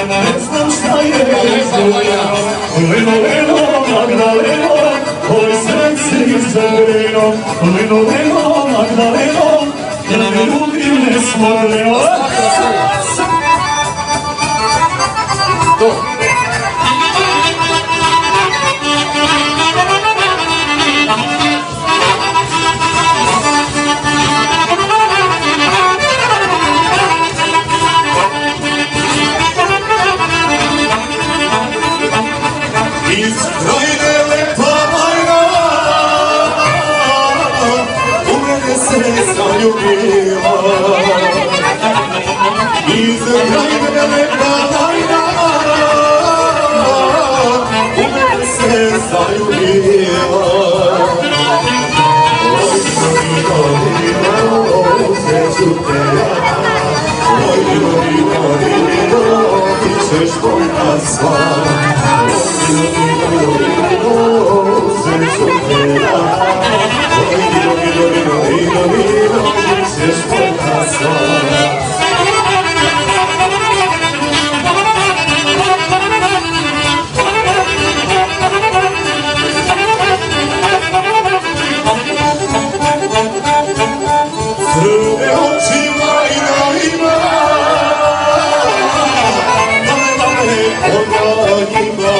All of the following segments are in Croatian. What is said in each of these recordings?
ne znam šta je Leno, Magdaleno, oj srce izgubljeno, Leno, Magdaleno, da me ljubim nesmoreno. Iz krajine lepa majna, u mene se zaljubila. Iz krajine lepa majna, u mene se zaljubila. Oj, sreću te ja, oj, ti ćeš moja sva. Crne oči majna ima, majna me ona ima.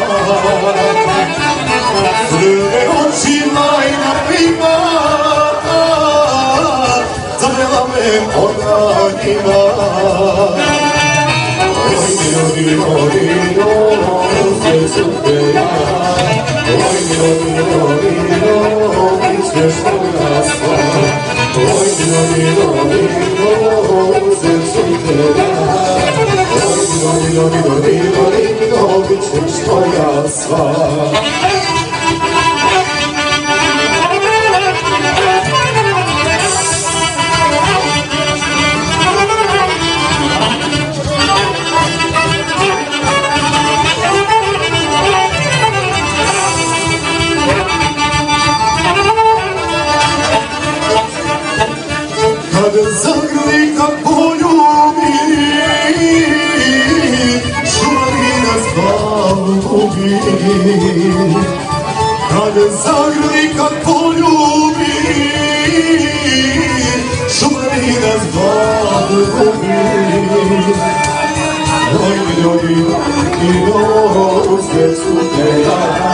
Crne oči majna ima, zavela me ona ima. Sve su te ja, ti ćeš moja sva. Bit ćeš tvoja sva. Kad zagrli, kad poljubi, šumari nas balubi. Kad zagrli, kad poljubi, šumari nas balubi. Oj, sve su te ja.